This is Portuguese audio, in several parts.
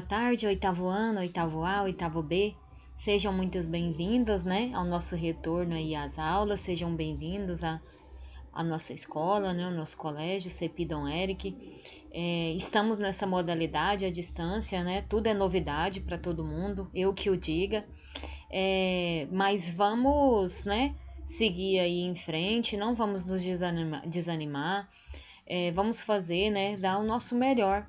tarde, oitavo ano, oitavo A, oitavo B. Sejam muito bem-vindos, né, ao nosso retorno aí às aulas. Sejam bem-vindos à nossa escola, né, ao nosso colégio, CEPI Dom Eric. Estamos nessa modalidade à distância, né, tudo é novidade para todo mundo, eu que o diga. Mas vamos, né, seguir aí em frente, não vamos nos desanimar. Vamos fazer, né, dar o nosso melhor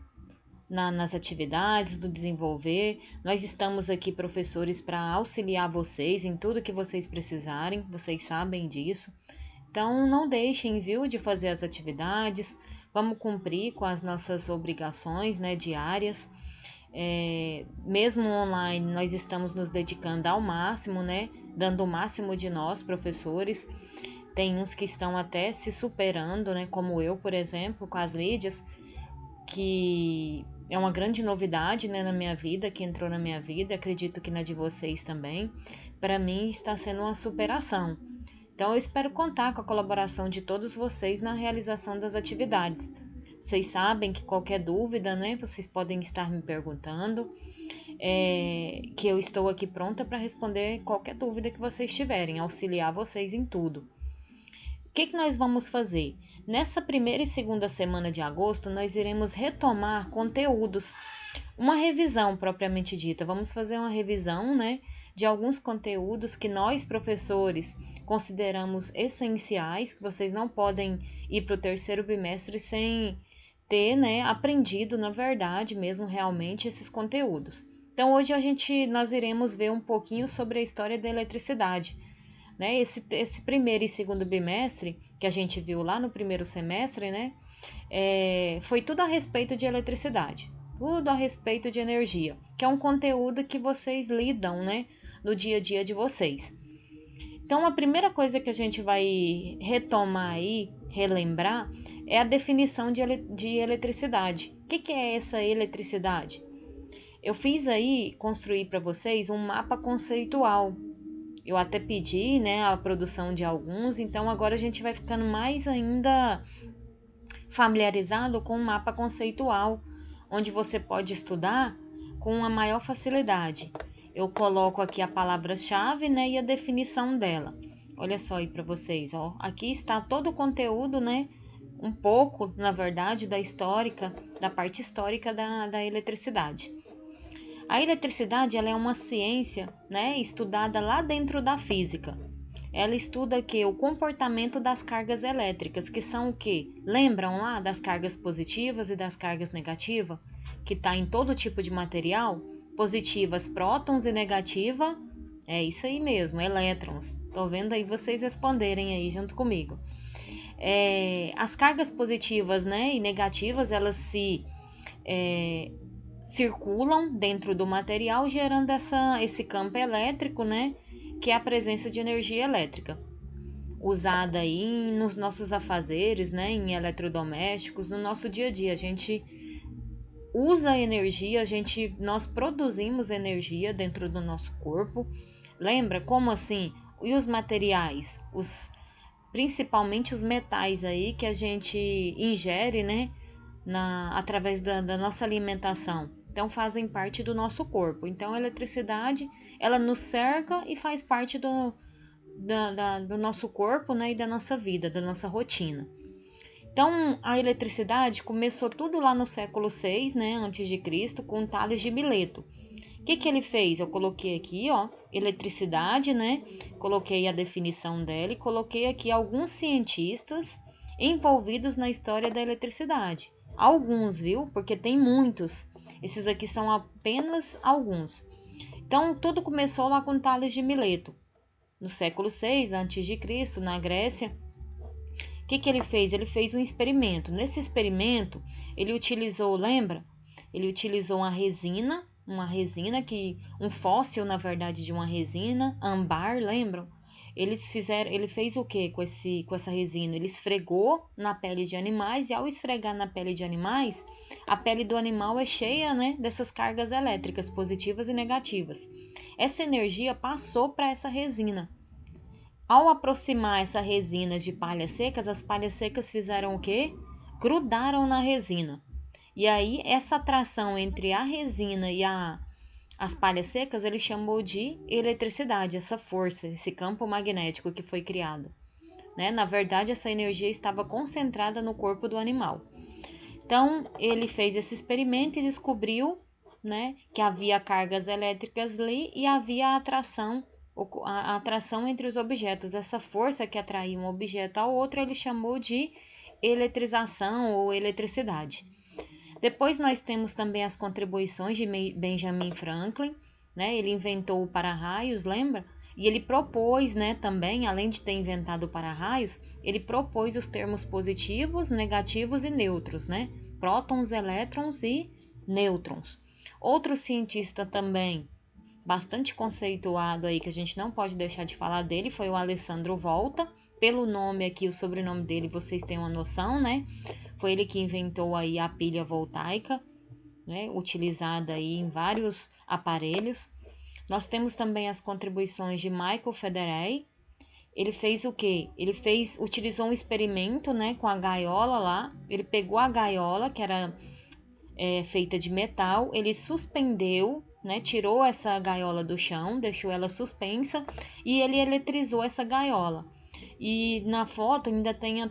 nas atividades, do desenvolver. Nós estamos aqui, professores, para auxiliar vocês em tudo que vocês precisarem, vocês sabem disso. Então, não deixem, viu, de fazer as atividades, vamos cumprir com as nossas obrigações, né, diárias. Mesmo online, nós estamos nos dedicando ao máximo, né, dando o máximo de nós, professores. Tem uns que estão até se superando, né, como eu, por exemplo, com as mídias, que é uma grande novidade, né, na minha vida, que entrou na minha vida, acredito que na de vocês também. Para mim está sendo uma superação. Então eu espero contar com a colaboração de todos vocês na realização das atividades. Vocês sabem que qualquer dúvida, né, vocês podem estar me perguntando, que eu estou aqui pronta para responder qualquer dúvida que vocês tiverem, auxiliar vocês em tudo. O que nós vamos fazer? Nessa primeira e segunda semana de agosto, nós iremos retomar conteúdos, uma revisão propriamente dita. Vamos fazer uma revisão, né, de alguns conteúdos que nós, professores, consideramos essenciais, que vocês não podem ir para o terceiro bimestre sem ter, né, aprendido, na verdade, mesmo realmente, esses conteúdos. Então, hoje nós iremos ver um pouquinho sobre a história da eletricidade. Né? Esse primeiro e segundo bimestre, que a gente viu lá no primeiro semestre, né? Foi tudo a respeito de eletricidade, tudo a respeito de energia, que é um conteúdo que vocês lidam, né, no dia a dia de vocês. Então, a primeira coisa que a gente vai retomar aí, relembrar, é a definição de eletricidade. O que é essa eletricidade? Eu fiz aí, construir para vocês um mapa conceitual. Eu até pedi, né, a produção de alguns, então agora a gente vai ficando mais ainda familiarizado com um mapa conceitual, onde você pode estudar com uma maior facilidade. Eu coloco aqui a palavra-chave, né, e a definição dela. Olha só aí para vocês, ó. Aqui está todo o conteúdo, né, um pouco, na verdade, da parte histórica da eletricidade. A eletricidade, ela é uma ciência, né, estudada lá dentro da física. Ela estuda o comportamento das cargas elétricas, que são o quê? Lembram lá das cargas positivas e das cargas negativas? Que está em todo tipo de material? Positivas, prótons, e negativa, é isso aí mesmo, elétrons. Tô vendo aí vocês responderem aí junto comigo. As cargas positivas, né, e negativas, elas circulam dentro do material, gerando esse campo elétrico, né, que é a presença de energia elétrica, usada aí nos nossos afazeres, né, em eletrodomésticos, no nosso dia a dia. A gente usa energia, nós produzimos energia dentro do nosso corpo. Lembra como assim? E os materiais, principalmente os metais aí que a gente ingere, né, através da nossa alimentação. Então, fazem parte do nosso corpo. Então, a eletricidade, ela nos cerca e faz parte do nosso corpo, né, e da nossa vida, da nossa rotina. Então, a eletricidade começou tudo lá no século 6, né, antes de Cristo, com Tales de Mileto. O que ele fez? Eu coloquei aqui, ó, eletricidade, né, coloquei a definição dela e coloquei aqui alguns cientistas envolvidos na história da eletricidade. Alguns, viu? Porque tem muitos. Esses aqui são apenas alguns. Então, tudo começou lá com Tales de Mileto, no século 6 a.C., na Grécia. O que ele fez? Ele fez um experimento. Nesse experimento, ele utilizou, lembra? Ele utilizou uma resina um fóssil, na verdade, de uma resina, âmbar, lembram? Ele fez o que com essa resina? Ele esfregou na pele de animais, e ao esfregar na pele de animais, a pele do animal é cheia, né, dessas cargas elétricas positivas e negativas. Essa energia passou para essa resina. Ao aproximar essa resina de palhas secas, as palhas secas fizeram o quê? Grudaram na resina. E aí, essa atração entre a resina e as palhas secas, ele chamou de eletricidade, essa força, esse campo magnético que foi criado, né? Na verdade, essa energia estava concentrada no corpo do animal. Então, ele fez esse experimento e descobriu, né, que havia cargas elétricas ali e havia a atração entre os objetos. Essa força que atraía um objeto ao outro, ele chamou de eletrização ou eletricidade. Depois nós temos também as contribuições de Benjamin Franklin, né? Ele inventou o para-raios, lembra? E ele propôs, né, também, além de ter inventado o para-raios, ele propôs os termos positivos, negativos e neutros, né? Prótons, elétrons e nêutrons. Outro cientista também bastante conceituado aí, que a gente não pode deixar de falar dele, foi o Alessandro Volta. Pelo nome aqui, o sobrenome dele, vocês têm uma noção, né? Foi ele que inventou aí a pilha voltaica, né? Utilizada aí em vários aparelhos. Nós temos também as contribuições de Michael Faraday. Ele fez o quê? Utilizou um experimento, né, com a gaiola lá. Ele pegou a gaiola, que era feita de metal, ele suspendeu, né, tirou essa gaiola do chão, deixou ela suspensa e ele eletrizou essa gaiola. E na foto ainda tem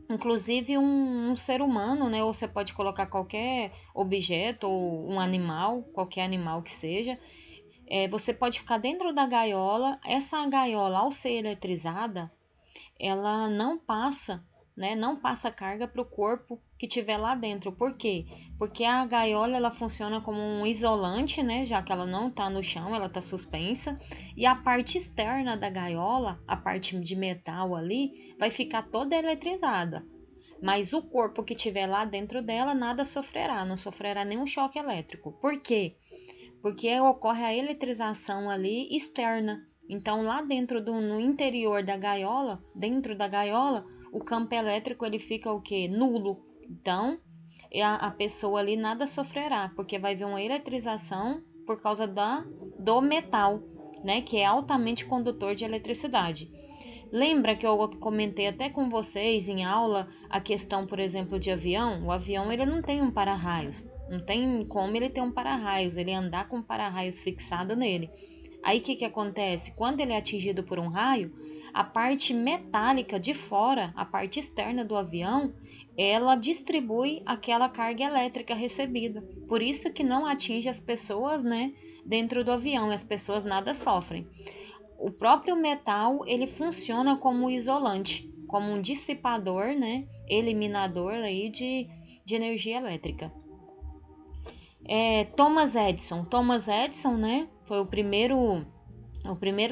inclusive um ser humano, né, ou você pode colocar qualquer objeto ou um animal, qualquer animal que seja. Você pode ficar dentro da gaiola. Essa gaiola, ao ser eletrizada, ela não passa, né? Não passa carga para o corpo que tiver lá dentro. Por quê? Porque a gaiola ela funciona como um isolante, né? Já que ela não está no chão, ela está suspensa. E a parte externa da gaiola, a parte de metal ali, vai ficar toda eletrizada. Mas o corpo que tiver lá dentro dela nada sofrerá, não sofrerá nenhum choque elétrico. Por quê? Porque ocorre a eletrização ali externa. Então, lá no interior da gaiola, dentro da gaiola, o campo elétrico ele fica o quê? Nulo. Então, a pessoa ali nada sofrerá, porque vai haver uma eletrização por causa do metal, né, que é altamente condutor de eletricidade. Lembra que eu comentei até com vocês em aula a questão, por exemplo, de avião? O avião ele não tem um para-raios. Não tem como ele ter um para-raios, ele andar com um para-raios fixado nele. Aí o que acontece? Quando ele é atingido por um raio, a parte metálica de fora, a parte externa do avião, ela distribui aquela carga elétrica recebida. Por isso que não atinge as pessoas, né, dentro do avião, as pessoas nada sofrem. O próprio metal, ele funciona como isolante, como um dissipador, né, eliminador aí de energia elétrica. Thomas Edison, né, foi o primeiro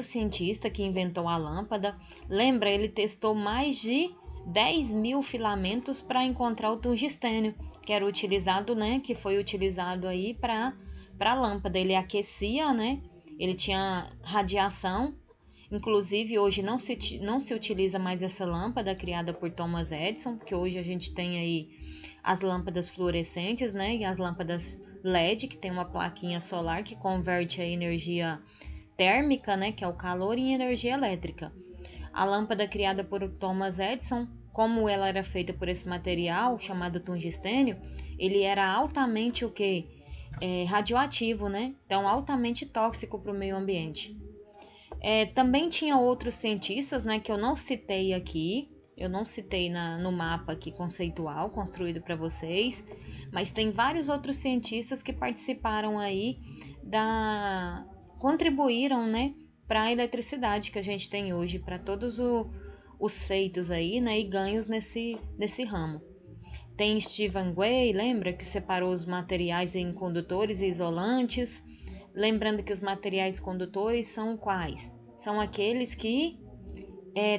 cientista que inventou a lâmpada. Lembra, ele testou mais de 10.000 filamentos para encontrar o tungstênio, que era utilizado, né, que foi utilizado aí para a lâmpada. Ele aquecia, né, ele tinha radiação. Inclusive, hoje não se utiliza mais essa lâmpada criada por Thomas Edison, porque hoje a gente tem aí as lâmpadas fluorescentes, né, e as lâmpadas LED, que tem uma plaquinha solar que converte a energia térmica, né, que é o calor, em energia elétrica. A lâmpada criada por Thomas Edison, como ela era feita por esse material chamado tungstênio, ele era altamente radioativo, né? Então altamente tóxico para o meio ambiente. Também tinha outros cientistas, né, que eu não citei aqui, eu não citei no mapa aqui conceitual construído para vocês, mas tem vários outros cientistas que participaram aí contribuíram, né, para a eletricidade que a gente tem hoje, para todos os feitos aí, né, e ganhos nesse ramo. Tem Stephen Gray, lembra, que separou os materiais em condutores e isolantes. Lembrando que os materiais condutores são quais? São aqueles que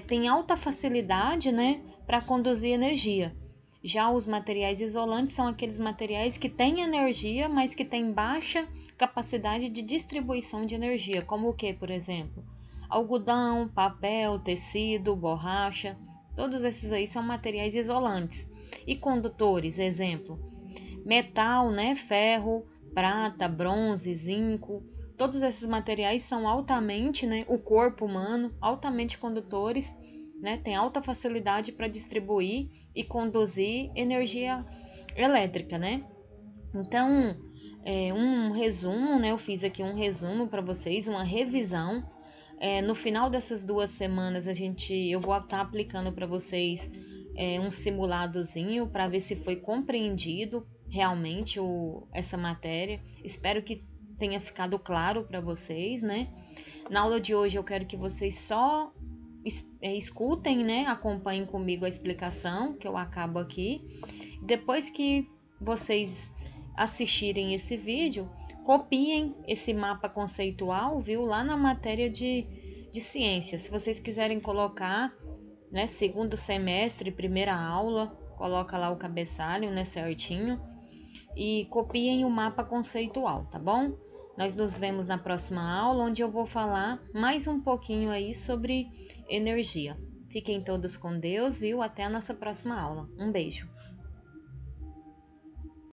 têm alta facilidade, né, para conduzir energia. Já os materiais isolantes são aqueles materiais que têm energia, mas que têm baixa capacidade de distribuição de energia, como o que, por exemplo? Algodão, papel, tecido, borracha, todos esses aí são materiais isolantes. E condutores, exemplo, metal, né, ferro, prata, bronze, zinco, todos esses materiais são altamente, né, o corpo humano, altamente condutores, né, tem alta facilidade para distribuir e conduzir energia elétrica, né? Então, um resumo, né? Eu fiz aqui um resumo para vocês, uma revisão. No final dessas 2 semanas, eu vou estar aplicando para vocês um simuladozinho para ver se foi compreendido realmente essa matéria. Espero que tenha ficado claro para vocês, né? Na aula de hoje eu quero que vocês só escutem, né? Acompanhem comigo a explicação que eu acabo aqui. Depois que vocês assistirem esse vídeo, copiem esse mapa conceitual, viu? Lá na matéria de ciências. Se vocês quiserem colocar, né? Segundo semestre, primeira aula, coloca lá o cabeçalho, né? Certinho. E copiem o mapa conceitual, tá bom? Nós nos vemos na próxima aula, onde eu vou falar mais um pouquinho aí sobre energia. Fiquem todos com Deus, viu? Até a nossa próxima aula. Um beijo.